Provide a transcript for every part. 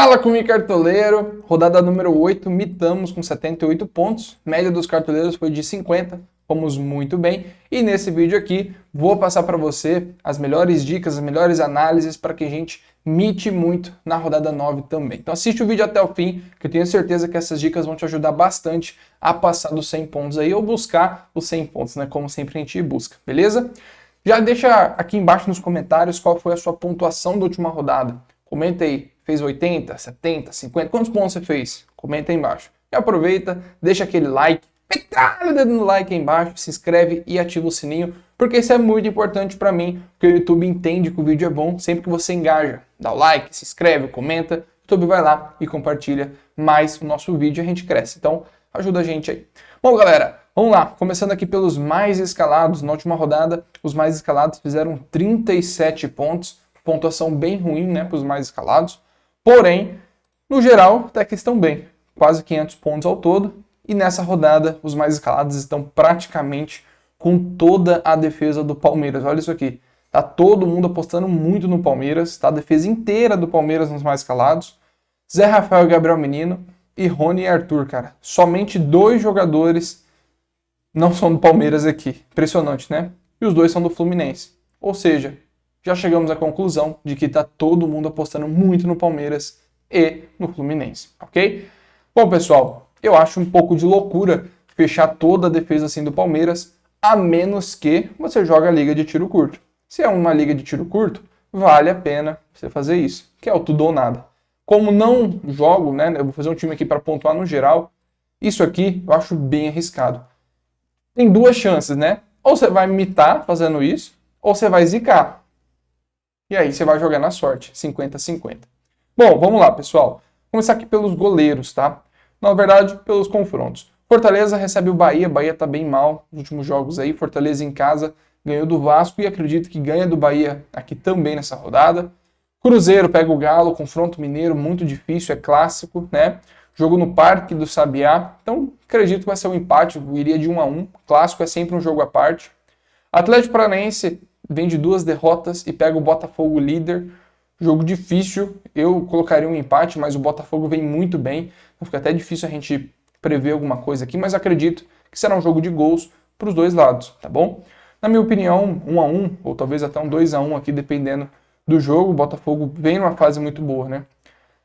Fala comigo, cartoleiro! Rodada número 8, mitamos com 78 pontos. Média dos cartoleiros foi de 50, fomos muito bem. E nesse vídeo aqui, vou passar para você as melhores dicas, as melhores análises para que a gente mite muito na rodada 9 também. Então assiste o vídeo até o fim, que eu tenho certeza que essas dicas vão te ajudar bastante a passar dos 100 pontos aí, ou buscar os 100 pontos, né? Como sempre a gente busca, beleza? Já deixa aqui embaixo nos comentários qual foi a sua pontuação da última rodada. Comenta aí. Fez 80, 70, 50? Quantos pontos você fez? Comenta aí embaixo. E aproveita, deixa aquele like, metralha o dedo no like aí embaixo, se inscreve e ativa o sininho, porque isso é muito importante para mim, porque o YouTube entende que o vídeo é bom sempre que você engaja. Dá o like, se inscreve, comenta, o YouTube vai lá e compartilha mais o nosso vídeo e a gente cresce. Então, ajuda a gente aí. Bom, galera, vamos lá. Começando aqui pelos mais escalados. Na última rodada, os mais escalados fizeram 37 pontos. Pontuação bem ruim, né, para os mais escalados. Porém, no geral, até que estão bem. Quase 500 pontos ao todo. E nessa rodada, os mais escalados estão praticamente com toda a defesa do Palmeiras. Olha isso aqui. Tá todo mundo apostando muito no Palmeiras. Tá a defesa inteira do Palmeiras nos mais escalados. Zé Rafael e Gabriel Menino. E Rony e Arthur, cara. Somente 2 jogadores não são do Palmeiras aqui. Impressionante, né? E os 2 são do Fluminense. Ou seja, já chegamos à conclusão de que está todo mundo apostando muito no Palmeiras e no Fluminense, ok? Bom, pessoal, eu acho um pouco de loucura fechar toda a defesa assim do Palmeiras, a menos que você jogue a liga de tiro curto. Se é uma liga de tiro curto, vale a pena você fazer isso, que é o tudo ou nada. Como não jogo, né, eu vou fazer um time aqui para pontuar no geral, isso aqui eu acho bem arriscado. Tem 2 chances, né? Ou você vai mitar fazendo isso, ou você vai zicar. E aí você vai jogar na sorte, 50-50. Bom, vamos lá, pessoal. Vou começar aqui pelos goleiros, tá? Na verdade, pelos confrontos. Fortaleza recebe o Bahia. Bahia tá bem mal nos últimos jogos aí. Fortaleza em casa ganhou do Vasco e acredito que ganha do Bahia aqui também nessa rodada. Cruzeiro pega o Galo, confronto mineiro muito difícil, é clássico, né? Jogo no Parque do Sabiá. Então, acredito que vai ser um empate, eu iria de 1-1. Clássico é sempre um jogo à parte. Atlético Paranaense vem de 2 derrotas e pega o Botafogo líder. Jogo difícil, eu colocaria um empate, mas o Botafogo vem muito bem. Então fica até difícil a gente prever alguma coisa aqui, mas acredito que será um jogo de gols para os 2 lados, tá bom? Na minha opinião, 1-1, ou talvez até um 2-1 aqui, dependendo do jogo. O Botafogo vem numa fase muito boa, né?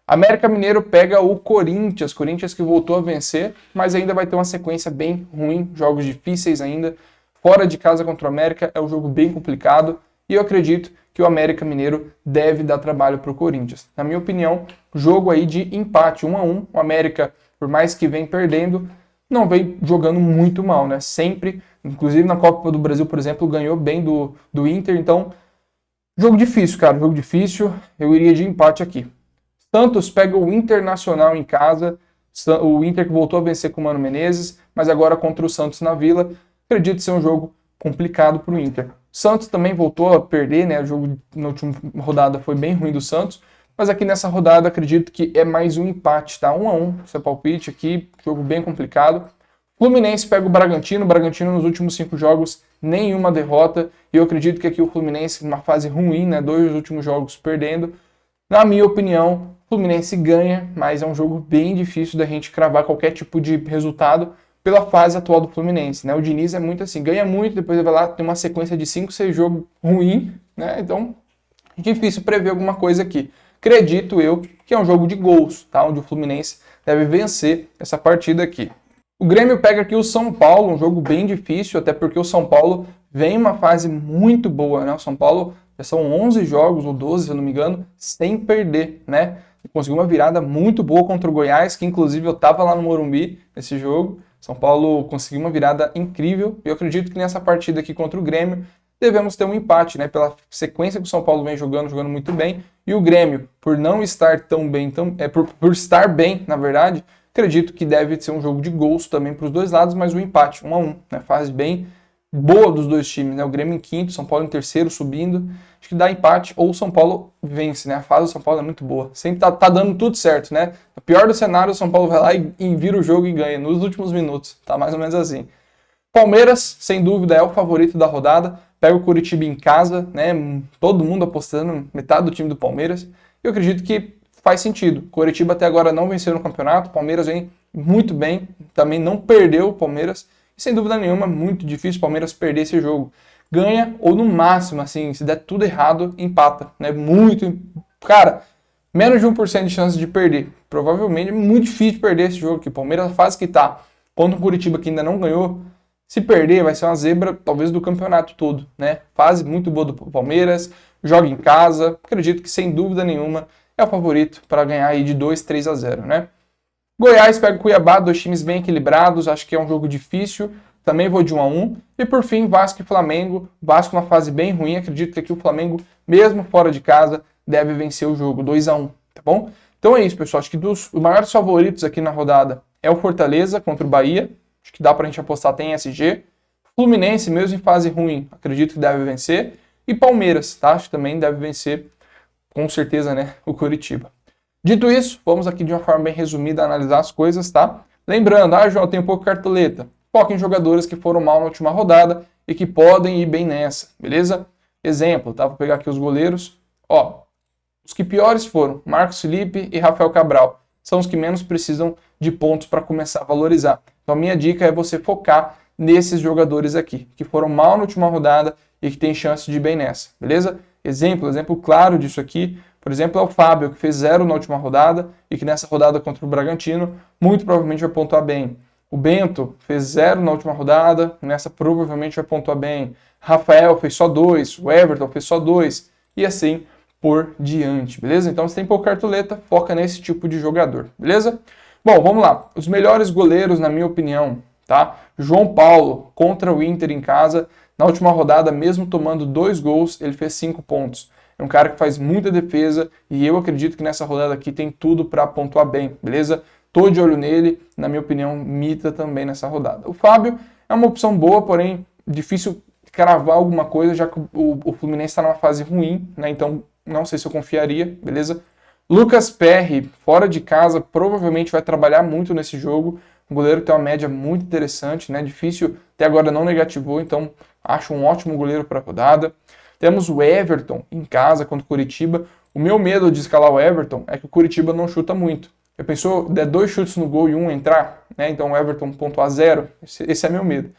América Mineiro pega o Corinthians que voltou a vencer, mas ainda vai ter uma sequência bem ruim, jogos difíceis ainda. Fora de casa contra o América é um jogo bem complicado e eu acredito que o América Mineiro deve dar trabalho para o Corinthians. Na minha opinião, jogo aí de empate, 1-1. O América, por mais que vem perdendo, não vem jogando muito mal, né? Sempre, inclusive na Copa do Brasil, por exemplo, ganhou bem do Inter. Então, jogo difícil, cara, jogo difícil. Eu iria de empate aqui. Santos pega o Internacional em casa. O Inter que voltou a vencer com o Mano Menezes, mas agora contra o Santos na Vila. Acredito ser um jogo complicado para o Inter. Santos também voltou a perder, né? O jogo na última rodada foi bem ruim do Santos, mas aqui nessa rodada acredito que é mais um empate, tá? 1-1, seu palpite aqui, jogo bem complicado. Fluminense pega o Bragantino nos últimos 5 jogos, nenhuma derrota, e eu acredito que aqui o Fluminense numa fase ruim, né? 2 últimos jogos perdendo. Na minha opinião, o Fluminense ganha, mas é um jogo bem difícil da gente cravar qualquer tipo de resultado pela fase atual do Fluminense, né? O Diniz é muito assim, ganha muito, depois ele vai lá, tem uma sequência de 5, 6 jogos ruim, né? Então, é difícil prever alguma coisa aqui. Acredito eu que é um jogo de gols, tá? Onde o Fluminense deve vencer essa partida aqui. O Grêmio pega aqui o São Paulo, um jogo bem difícil, até porque o São Paulo vem em uma fase muito boa, né? O São Paulo já são 11 jogos, ou 12, se eu não me engano, sem perder, né? Conseguiu uma virada muito boa contra o Goiás, que inclusive eu tava lá no Morumbi nesse jogo. São Paulo conseguiu uma virada incrível e eu acredito que nessa partida aqui contra o Grêmio devemos ter um empate, né? Pela sequência que o São Paulo vem jogando muito bem. E o Grêmio, por não estar tão bem, por estar bem, na verdade, acredito que deve ser um jogo de gols também para os 2 lados, mas um empate, 1-1, né? Fase bem boa dos 2 times, né? O Grêmio em 5º, São Paulo em 3º, subindo. Acho que dá empate ou o São Paulo vence, né? A fase do São Paulo é muito boa. Sempre tá dando tudo certo, né? No pior do cenário, o São Paulo vai lá e vira o jogo e ganha nos últimos minutos. Tá mais ou menos assim. Palmeiras, sem dúvida, é o favorito da rodada. Pega o Curitiba em casa, né? Todo mundo apostando, metade do time do Palmeiras. Eu acredito que faz sentido. Coritiba até agora não venceu no campeonato, o Palmeiras vem muito bem, também não perdeu o Palmeiras, e sem dúvida nenhuma, muito difícil o Palmeiras perder esse jogo. Ganha ou no máximo, assim, se der tudo errado, empata, né? Muito, cara, menos de 1% de chance de perder. Provavelmente é muito difícil perder esse jogo aqui. O Palmeiras, a fase que tá, contra o Curitiba que ainda não ganhou, se perder vai ser uma zebra talvez do campeonato todo, né? Fase muito boa do Palmeiras, joga em casa, acredito que sem dúvida nenhuma é o favorito para ganhar aí de 2-3-0, né? Goiás pega o Cuiabá, dois times bem equilibrados, acho que é um jogo difícil, também vou de 1-1. E por fim, Vasco e Flamengo, Vasco uma fase bem ruim, acredito que aqui o Flamengo, mesmo fora de casa, deve vencer o jogo, 2-1, tá bom? Então é isso, pessoal, acho que os maiores favoritos aqui na rodada é o Fortaleza contra o Bahia, acho que dá pra gente apostar, tem SG. Fluminense, mesmo em fase ruim, acredito que deve vencer. E Palmeiras, tá? Acho que também deve vencer, com certeza, né, o Curitiba. Dito isso, vamos aqui de uma forma bem resumida analisar as coisas, tá? Lembrando, João, tem um pouco cartoleta. Foca em jogadores que foram mal na última rodada e que podem ir bem nessa, beleza? Exemplo, tá? Vou pegar aqui os goleiros. Ó, os que piores foram Marcos Felipe e Rafael Cabral. São os que menos precisam de pontos para começar a valorizar. Então, a minha dica é você focar nesses jogadores aqui, que foram mal na última rodada e que tem chance de ir bem nessa, beleza? Exemplo claro disso aqui, por exemplo, é o Fábio, que fez 0 na última rodada e que nessa rodada contra o Bragantino muito provavelmente vai pontuar bem. O Bento fez 0 na última rodada, nessa provavelmente vai pontuar bem. Rafael fez só 2, o Everton fez só 2 e assim por diante, beleza? Então, se tem pouca cartoleta, foca nesse tipo de jogador, beleza? Bom, vamos lá. Os melhores goleiros, na minha opinião, tá? João Paulo contra o Inter em casa. Na última rodada, mesmo tomando 2 gols, ele fez 5 pontos. É um cara que faz muita defesa e eu acredito que nessa rodada aqui tem tudo para pontuar bem, beleza? Tô de olho nele, na minha opinião, mita também nessa rodada. O Fábio é uma opção boa, porém difícil cravar alguma coisa, já que o Fluminense está numa fase ruim, né? Então não sei se eu confiaria, beleza? Lucas Perry, fora de casa, provavelmente vai trabalhar muito nesse jogo. Um goleiro que tem uma média muito interessante, né? Difícil, até agora não negativou, então acho um ótimo goleiro para a rodada. Temos o Everton em casa contra o Curitiba. O meu medo de escalar o Everton é que o Curitiba não chuta muito. Eu pensou, der 2 chutes no gol e um entrar, né? Então o Everton pontuar 0, esse é meu medo.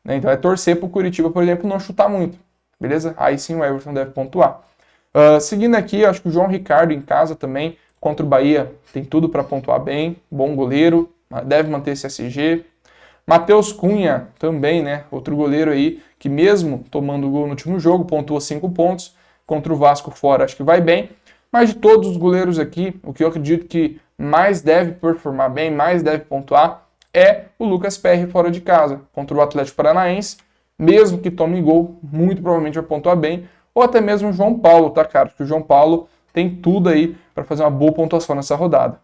Né? Então é torcer para o Curitiba, por exemplo, não chutar muito, beleza? Aí sim o Everton deve pontuar. Seguindo aqui, acho que o João Ricardo em casa também, contra o Bahia, tem tudo para pontuar bem, bom goleiro, deve manter esse SG. Matheus Cunha também, né? Outro goleiro aí que mesmo tomando gol no último jogo, pontua 5 pontos, contra o Vasco fora acho que vai bem. Mas de todos os goleiros aqui, o que eu acredito que mais deve performar bem, mais deve pontuar, é o Lucas Perry fora de casa, contra o Atlético Paranaense. Mesmo que tome gol, muito provavelmente vai pontuar bem. Ou até mesmo o João Paulo, tá, cara? Porque o João Paulo tem tudo aí para fazer uma boa pontuação nessa rodada.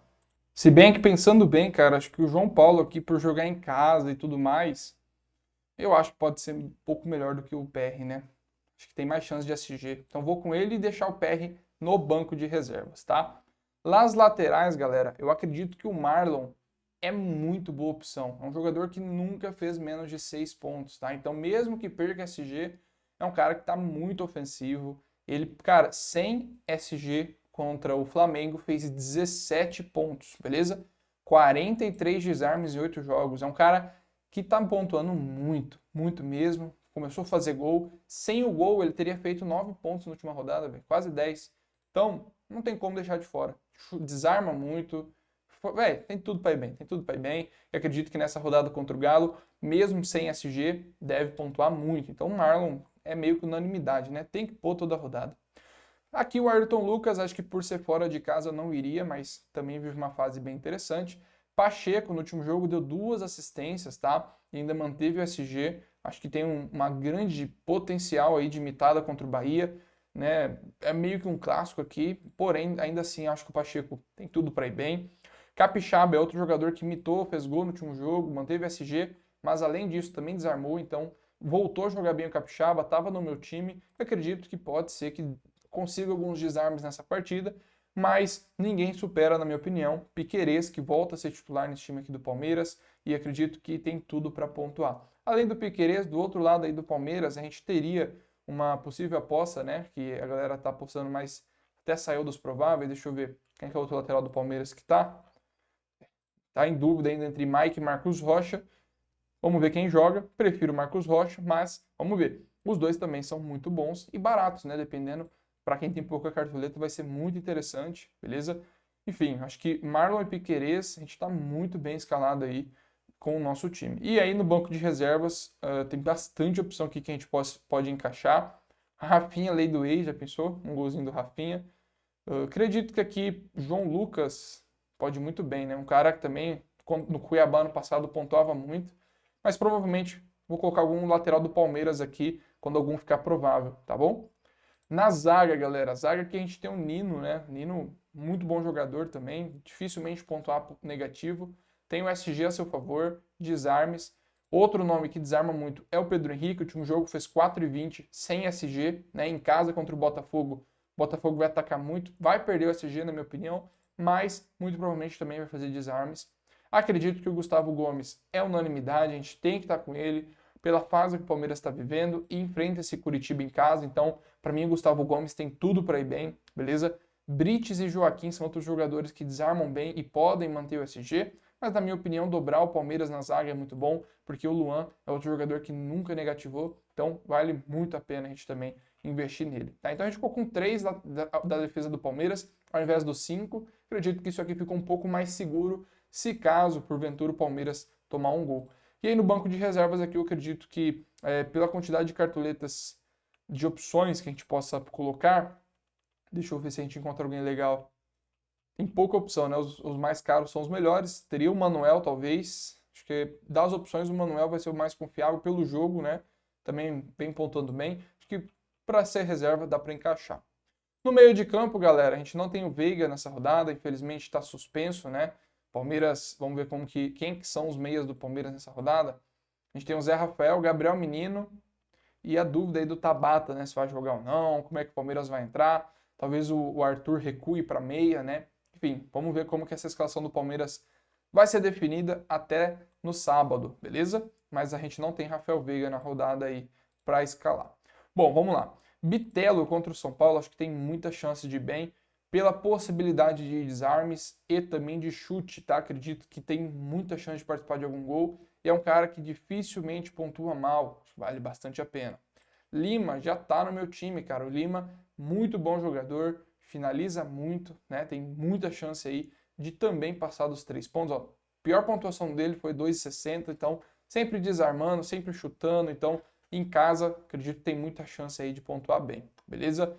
Se bem que pensando bem, cara, acho que o João Paulo aqui, por jogar em casa e tudo mais, eu acho que pode ser um pouco melhor do que o PR, né? Acho que tem mais chance de SG. Então vou com ele e deixar o PR no banco de reservas, tá? Las laterais, galera, eu acredito que o Marlon é muito boa opção. É um jogador que nunca fez menos de 6 pontos, tá? Então mesmo que perca SG, é um cara que tá muito ofensivo. Ele, cara, sem SG contra o Flamengo fez 17 pontos, beleza? 43 desarmes em 8 jogos. É um cara que tá pontuando muito, muito mesmo. Começou a fazer gol. Sem o gol, ele teria feito 9 pontos na última rodada, véio, quase 10. Então, não tem como deixar de fora. Desarma muito. Véio, tem tudo para ir bem, tem tudo para ir bem. Eu acredito que nessa rodada contra o Galo, mesmo sem SG, deve pontuar muito. Então, o Marlon é meio que unanimidade, né? Tem que pôr toda a rodada. Aqui o Ayrton Lucas, acho que por ser fora de casa não iria, mas também vive uma fase bem interessante. Pacheco, no último jogo, deu 2 assistências, tá? E ainda manteve o SG. Acho que tem uma grande potencial aí de imitada contra o Bahia, né? É meio que um clássico aqui, porém, ainda assim, acho que o Pacheco tem tudo para ir bem. Capixaba é outro jogador que imitou, fez gol no último jogo, manteve o SG, mas além disso também desarmou, então voltou a jogar bem o Capixaba, estava no meu time. Eu acredito que pode ser que consiga alguns desarmes nessa partida, mas ninguém supera, na minha opinião, Piquerez, que volta a ser titular nesse time aqui do Palmeiras, e acredito que tem tudo para pontuar. Além do Piquerez, do outro lado aí do Palmeiras, a gente teria uma possível aposta, né, que a galera tá apostando mais até saiu dos prováveis. Deixa eu ver quem que é o outro lateral do Palmeiras que tá. Tá em dúvida ainda entre Mike e Marcos Rocha. Vamos ver quem joga. Prefiro o Marcos Rocha, mas vamos ver. Os dois também são muito bons e baratos, né? Dependendo, para quem tem pouca cartoleta, vai ser muito interessante, beleza? Enfim, acho que Marlon e Piquerez, a gente está muito bem escalado aí com o nosso time. E aí no banco de reservas, tem bastante opção aqui que a gente pode encaixar. Rafinha, lei do ex, já pensou? Um golzinho do Rafinha. Acredito que aqui João Lucas pode ir muito bem, né? Um cara que também no Cuiabá no passado pontuava muito, mas provavelmente vou colocar algum lateral do Palmeiras aqui quando algum ficar provável, tá bom? Na zaga, galera, a zaga que a gente tem o Nino, né? Nino, muito bom jogador também, dificilmente pontuar negativo. Tem o SG a seu favor, desarmes. Outro nome que desarma muito é o Pedro Henrique. O último jogo fez 4,20 sem SG, né? Em casa contra o Botafogo. O Botafogo vai atacar muito, vai perder o SG, na minha opinião, mas muito provavelmente também vai fazer desarmes. Acredito que o Gustavo Gomes é unanimidade, a gente tem que estar com ele pela fase que o Palmeiras está vivendo e enfrenta esse Curitiba em casa. Então, para mim, o Gustavo Gomes tem tudo para ir bem, beleza? Brites e Joaquim são outros jogadores que desarmam bem e podem manter o SG, mas na minha opinião, dobrar o Palmeiras na zaga é muito bom, porque o Luan é outro jogador que nunca negativou, então vale muito a pena a gente também investir nele. Tá? Então a gente ficou com 3 da defesa do Palmeiras, ao invés dos 5. Acredito que isso aqui ficou um pouco mais seguro, se caso, porventura, o Palmeiras tomar um gol. E aí no banco de reservas aqui eu acredito que pela quantidade de cartoletas de opções que a gente possa colocar, deixa eu ver se a gente encontra alguém legal. Tem pouca opção, né? Os mais caros são os melhores. Teria o Manuel, talvez. Acho que das opções o Manuel vai ser o mais confiável pelo jogo, né? Também vem pontuando bem. Acho que para ser reserva dá para encaixar. No meio de campo, galera, a gente não tem o Veiga nessa rodada, infelizmente está suspenso, né? Palmeiras, vamos ver quem que são os meias do Palmeiras nessa rodada. A gente tem o Zé Rafael, Gabriel Menino e a dúvida aí do Tabata, né? Se vai jogar ou não, como é que o Palmeiras vai entrar. Talvez o Arthur recue para meia, né? Enfim, vamos ver como que essa escalação do Palmeiras vai ser definida até no sábado, beleza? Mas a gente não tem Rafael Veiga na rodada aí para escalar. Bom, vamos lá. Bitelo contra o São Paulo, acho que tem muita chance de ir bem pela possibilidade de desarmes e também de chute, tá? Acredito que tem muita chance de participar de algum gol e é um cara que dificilmente pontua mal, vale bastante a pena. Lima já tá no meu time, cara. O Lima, muito bom jogador, finaliza muito, né? Tem muita chance aí de também passar dos 3 pontos. Ó, pior pontuação dele foi 2,60, então sempre desarmando, sempre chutando, então em casa acredito que tem muita chance aí de pontuar bem, beleza?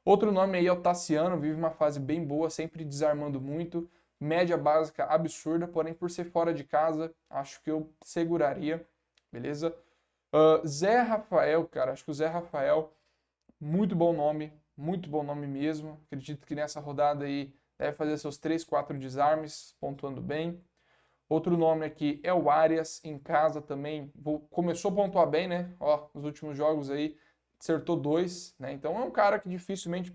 Outro nome aí é o Tassiano, vive uma fase bem boa, sempre desarmando muito, média básica absurda, porém por ser fora de casa, acho que eu seguraria, beleza? Zé Rafael, cara, acho que o Zé Rafael, muito bom nome mesmo. Acredito que nessa rodada aí deve fazer seus 3, 4 desarmes, pontuando bem. Outro nome aqui é o Arias, em casa também. Começou a pontuar bem, né? Ó, nos últimos jogos aí, acertou 2, né? Então é um cara que dificilmente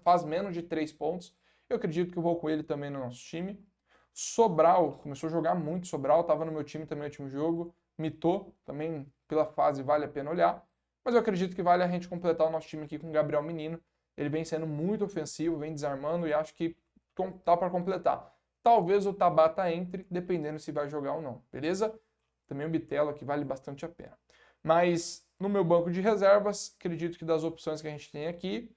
faz menos de 3 pontos. Eu acredito que eu vou com ele também no nosso time. Sobral, começou a jogar muito. Sobral estava no meu time também no último jogo. Mitou, também pela fase vale a pena olhar. Mas eu acredito que vale a gente completar o nosso time aqui com o Gabriel Menino. Ele vem sendo muito ofensivo, vem desarmando e acho que tá para completar. Talvez o Tabata entre, dependendo se vai jogar ou não, beleza? Também o Bitelo que vale bastante a pena. Mas no meu banco de reservas, acredito que das opções que a gente tem aqui,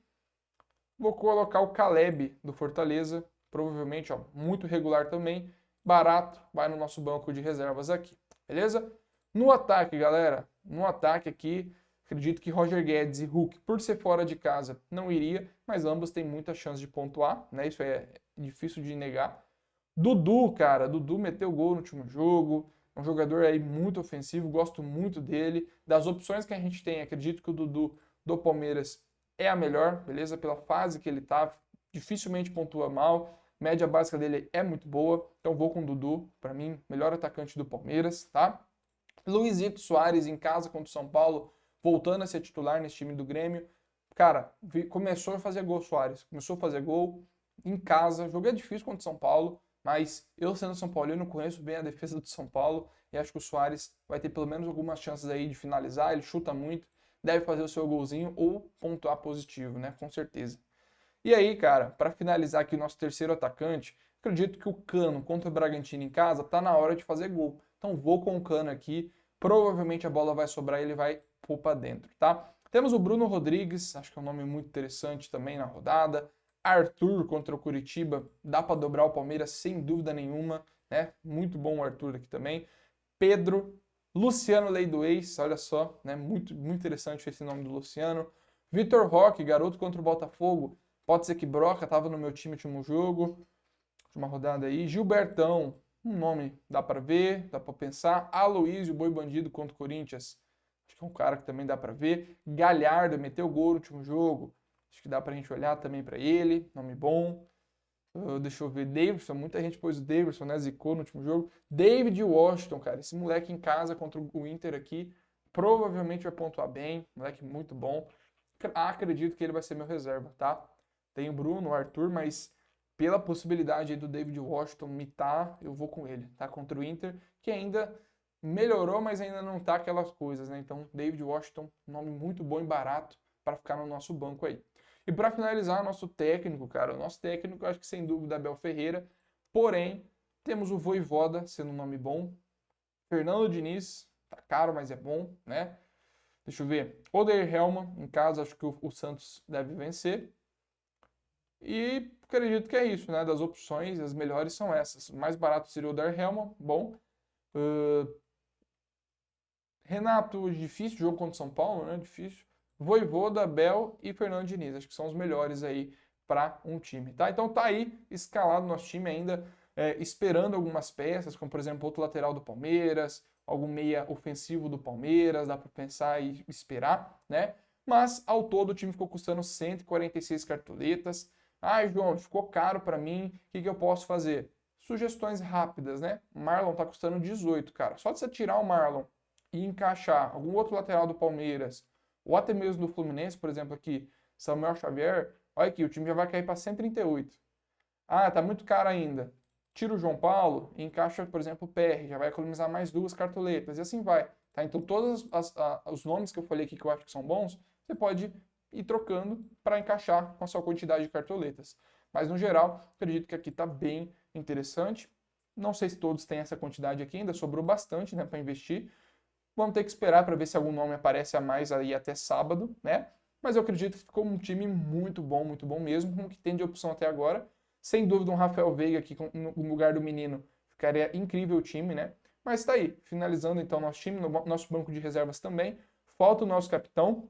vou colocar o Caleb do Fortaleza, provavelmente ó, muito regular também, barato, vai no nosso banco de reservas aqui, beleza? No ataque, galera, no ataque aqui, acredito que Roger Guedes e Hulk, por ser fora de casa, não iria, mas ambos têm muita chance de pontuar, né? Isso é difícil de negar. Dudu, cara, Dudu meteu gol no último jogo, é um jogador aí muito ofensivo, gosto muito dele. Das opções que a gente tem, acredito que o Dudu do Palmeiras é a melhor, beleza? Pela fase que ele tá, dificilmente pontua mal, média básica dele é muito boa, então vou com o Dudu, para mim, melhor atacante do Palmeiras, tá? Luizito Soares em casa contra o São Paulo, voltando a ser titular nesse time do Grêmio. Cara, começou a fazer gol Soares, começou a fazer gol em casa, jogo é difícil contra o São Paulo, mas eu sendo São Paulino conheço bem a defesa do São Paulo e acho que o Soares vai ter pelo menos algumas chances aí de finalizar, ele chuta muito, deve fazer o seu golzinho ou pontuar positivo, né, com certeza. E aí, cara, para finalizar aqui o nosso terceiro atacante, acredito que o Cano contra o Bragantino em casa tá na hora de fazer gol. Então vou com o Cano aqui, provavelmente a bola vai sobrar e ele vai pôr para dentro, tá? Temos o Bruno Rodrigues, acho que é um nome muito interessante também na rodada. Arthur contra o Curitiba, dá para dobrar o Palmeiras sem dúvida nenhuma, né? Muito bom o Arthur aqui também. Pedro, Luciano Lei do Ex, olha só, né? Muito interessante esse nome do Luciano. Vitor Roque, garoto contra o Botafogo, pode ser que Broca estava no meu time no último jogo, última rodada aí. Gilbertão, um nome dá para ver, dá para pensar. Aloísio, Boi Bandido contra o Corinthians, acho que é um cara que também dá para ver. Galhardo, meteu gol no último jogo, acho que dá pra gente olhar também para ele, nome bom. Deixa eu ver, Davidson, muita gente pôs o Davidson, né, zicou no último jogo. David Washington, cara, esse moleque em casa contra o Inter aqui, provavelmente vai pontuar bem, moleque muito bom. Acredito que ele vai ser meu reserva, tá? Tem o Bruno, o Arthur, mas pela possibilidade aí do David Washington mitar, eu vou com ele, tá? Contra o Inter, que ainda melhorou, mas ainda não tá aquelas coisas, né? Então, David Washington, nome muito bom e barato para ficar no nosso banco aí. E para finalizar, nosso técnico, cara, o nosso técnico, eu acho que sem dúvida é Abel Ferreira, porém, temos o Vojvoda sendo um nome bom, Fernando Diniz, tá caro, mas é bom, né? Deixa eu ver, Oder Helman, em casa, acho que o Santos deve vencer. E acredito que é isso, né? Das opções, as melhores são essas. O mais barato seria o Oder Helman, bom. Renato, difícil, jogo contra o São Paulo, né? Difícil. Vojvoda, Abel e Fernando Diniz. Acho que são os melhores aí para um time, tá? Então tá aí escalado nosso time ainda, esperando algumas peças, como por exemplo outro lateral do Palmeiras, algum meia ofensivo do Palmeiras, dá para pensar e esperar, né? Mas ao todo o time ficou custando 146 cartoletas. Ah, João, ficou caro para mim, o que eu posso fazer? Sugestões rápidas, né? Marlon tá custando 18, cara. Só de você tirar o Marlon e encaixar algum outro lateral do Palmeiras, ou até mesmo do Fluminense, por exemplo, aqui, Samuel Xavier, olha aqui, o time já vai cair para 138. Ah, tá muito caro ainda. Tira o João Paulo e encaixa, por exemplo, o PR, já vai economizar mais 2 cartoletas, e assim vai. Tá? Então, todos os nomes que eu falei aqui que eu acho que são bons, você pode ir trocando para encaixar com a sua quantidade de cartoletas. Mas, no geral, acredito que aqui está bem interessante. Não sei se todos têm essa quantidade aqui, ainda sobrou bastante, né, para investir. Vamos ter que esperar para ver se algum nome aparece a mais aí até sábado, né? Mas eu acredito que ficou um time muito bom mesmo, com o que tem de opção até agora. Sem dúvida, um Rafael Veiga aqui no lugar do menino ficaria incrível o time, né? Mas tá aí, finalizando então nosso time, nosso banco de reservas também. Falta o nosso capitão.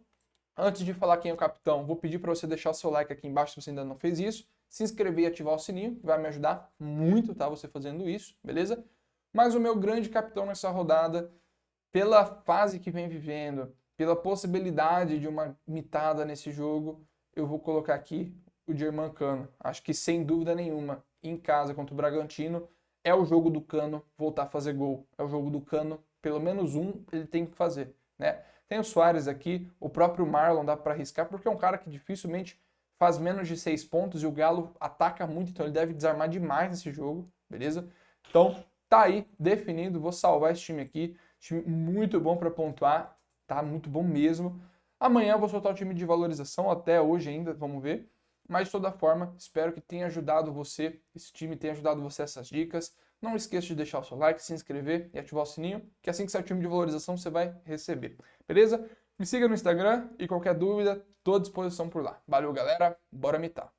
Antes de falar quem é o capitão, vou pedir para você deixar o seu like aqui embaixo se você ainda não fez isso. Se inscrever e ativar o sininho, que vai me ajudar muito, tá? Você fazendo isso, beleza? Mas o meu grande capitão nessa rodada, pela fase que vem vivendo, pela possibilidade de uma mitada nesse jogo, eu vou colocar aqui o Germancano. Acho que sem dúvida nenhuma, em casa contra o Bragantino, é o jogo do Cano voltar a fazer gol. É o jogo do Cano, pelo menos um ele tem que fazer, né? Tem o Suárez aqui, o próprio Marlon dá para arriscar, porque é um cara que dificilmente faz menos de 6 pontos e o Galo ataca muito, então ele deve desarmar demais nesse jogo, beleza? Então, tá aí, definido, vou salvar esse time aqui. Time muito bom para pontuar, tá? Muito bom mesmo. Amanhã eu vou soltar o time de valorização, até hoje ainda, vamos ver. Mas de toda forma, espero que tenha ajudado você, esse time tenha ajudado você essas dicas. Não esqueça de deixar o seu like, se inscrever e ativar o sininho, que assim que sair o time de valorização você vai receber. Beleza? Me siga no Instagram e qualquer dúvida, estou à disposição por lá. Valeu, galera. Bora mitar.